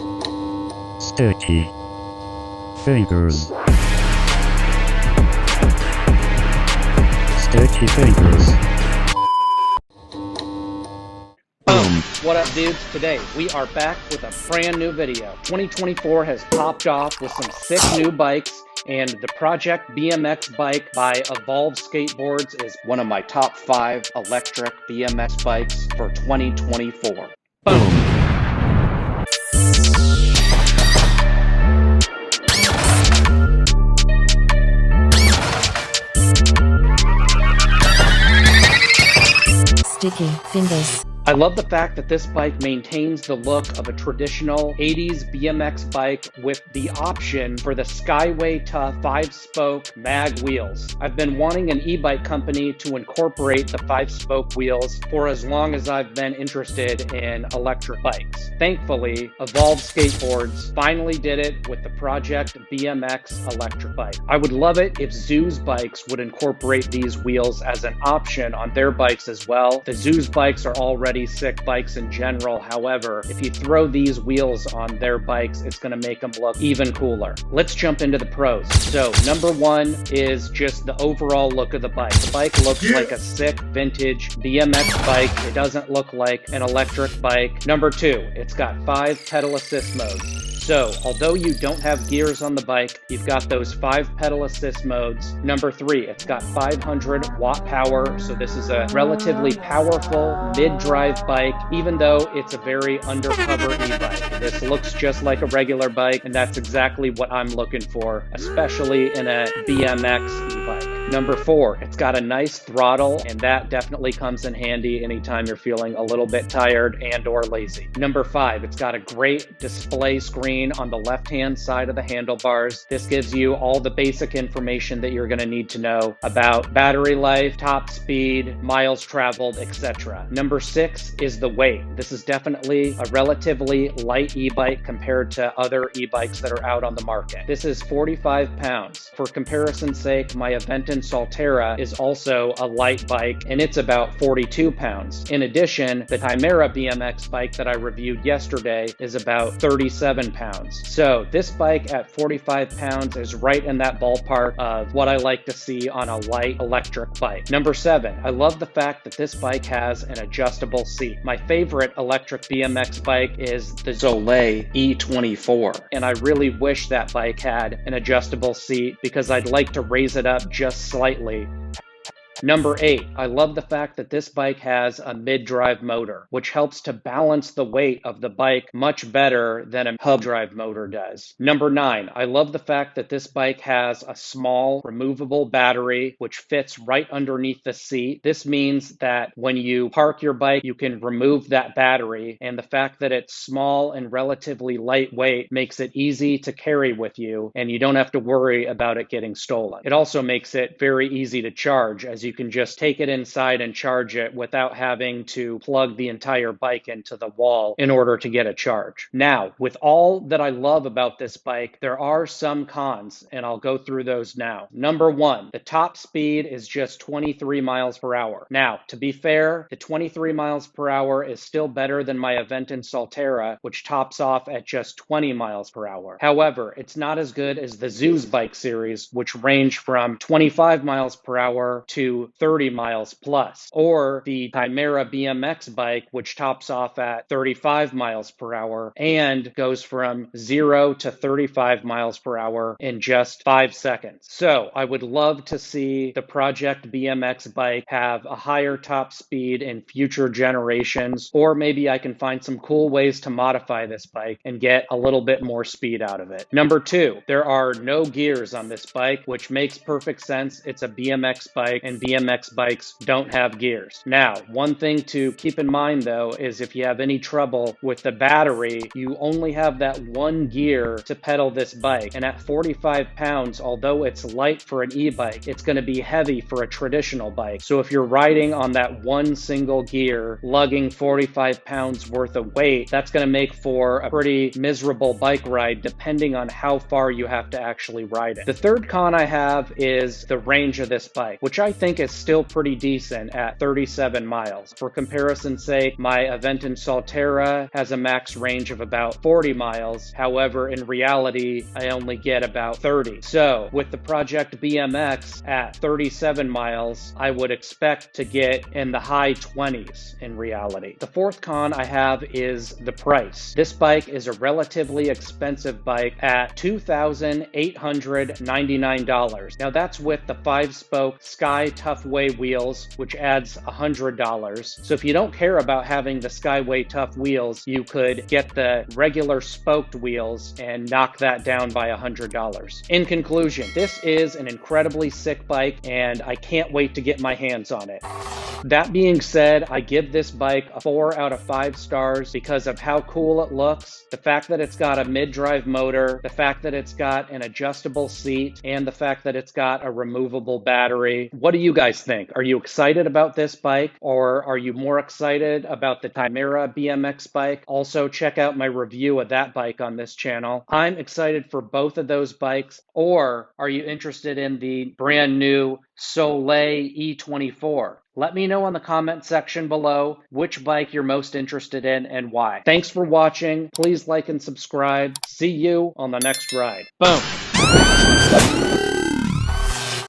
Stkyfngez. Stkyfngez. What up, dudes? Today we are back with a brand new video. 2024 has popped off with some sick new bikes, and the Project BMX bike by Evolve Skateboards is one of my top 5 electric BMX bikes for 2024. Boom! Stkyfngez. I love the fact that this bike maintains the look of a traditional 80s BMX bike with the option for the Skyway Tough 5-spoke mag wheels. I've been wanting an e-bike company to incorporate the 5-spoke wheels for as long as I've been interested in electric bikes. Thankfully, Evolve Skateboards finally did it with the Project BMX electric bike. I would love it if Zeus bikes would incorporate these wheels as an option on their bikes as well. The Zeus bikes are already sick bikes in general. However, if you throw these wheels on their bikes, it's going to make them look even cooler. Let's jump into the pros. So number 1 is just the overall look of the bike. The bike looks like a sick vintage BMX bike. It doesn't look like an electric bike. Number 2, it's got 5 pedal assist modes. So, although you don't have gears on the bike, you've got those 5 pedal assist modes. Number 3, it's got 500 watt power. So this is a relatively powerful mid-drive bike, even though it's a very undercover e-bike. This looks just like a regular bike, and that's exactly what I'm looking for, especially in a BMX e-bike. Number 4, it's got a nice throttle, and that definitely comes in handy anytime you're feeling a little bit tired and or lazy. Number 5, it's got a great display screen on the left-hand side of the handlebars. This gives you all the basic information that you're going to need to know about battery life, top speed, miles traveled, etc. Number 6 is the weight. This is definitely a relatively light e-bike compared to other e-bikes that are out on the market. This is 45 pounds. For comparison's sake, my Aventon Solterra is also a light bike, and it's about 42 pounds. In addition, the Chimera BMX bike that I reviewed yesterday is about 37 pounds. So this bike at 45 pounds is right in that ballpark of what I like to see on a light electric bike. Number 7, I love the fact that this bike has an adjustable seat. My favorite electric BMX bike is the Zollei E24, and I really wish that bike had an adjustable seat because I'd like to raise it up just slightly. Number 8, I love the fact that this bike has a mid-drive motor, which helps to balance the weight of the bike much better than a hub drive motor does. Number 9, I love the fact that this bike has a small removable battery, which fits right underneath the seat. This means that when you park your bike, you can remove that battery, and the fact that it's small and relatively lightweight makes it easy to carry with you, and you don't have to worry about it getting stolen. It also makes it very easy to charge, as you can just take it inside and charge it without having to plug the entire bike into the wall in order to get a charge. Now, with all that I love about this bike, there are some cons, and I'll go through those now. Number 1, the top speed is just 23 miles per hour. Now, to be fair, the 23 miles per hour is still better than my Aventon Solterra, which tops off at just 20 miles per hour. However, it's not as good as the Zeus bike series, which range from 25 miles per hour to 30 miles plus, or the Chimera BMX bike, which tops off at 35 miles per hour and goes from 0 to 35 miles per hour in just 5 seconds. So I would love to see the Project BMX bike have a higher top speed in future generations, or maybe I can find some cool ways to modify this bike and get a little bit more speed out of it. Number 2, there are no gears on this bike, which makes perfect sense. It's a BMX bike, and BMX bikes don't have gears. Now, one thing to keep in mind though is if you have any trouble with the battery, you only have that one gear to pedal this bike. And at 45 pounds, although it's light for an e-bike, it's going to be heavy for a traditional bike. So if you're riding on that one single gear, lugging 45 pounds worth of weight, that's going to make for a pretty miserable bike ride depending on how far you have to actually ride it. The third con I have is the range of this bike, which I think is still pretty decent at 37 miles. For comparison's sake, my Aventon Solterra has a max range of about 40 miles. However, in reality, I only get about 30. So with the Project BMX at 37 miles, I would expect to get in the high 20s in reality. The fourth con I have is the price. This bike is a relatively expensive bike at $2,899. Now that's with the 5-spoke Sky Toughway wheels, which adds $100. So if you don't care about having the Skyway Tough wheels, you could get the regular spoked wheels and knock that down by $100. In conclusion, this is an incredibly sick bike and I can't wait to get my hands on it. That being said, I give this bike a 4 out of 5 stars because of how cool it looks, the fact that it's got a mid-drive motor, the fact that it's got an adjustable seat, and the fact that it's got a removable battery. What do you guys think? Are you excited about this bike, or are you more excited about the Chimera BMX bike? Also, check out my review of that bike on this channel. I'm excited for both of those bikes. Or are you interested in the brand new Soleil E24? Let me know in the comment section below which bike you're most interested in and why. Thanks for watching. Please like and subscribe. See you on the next ride. Boom.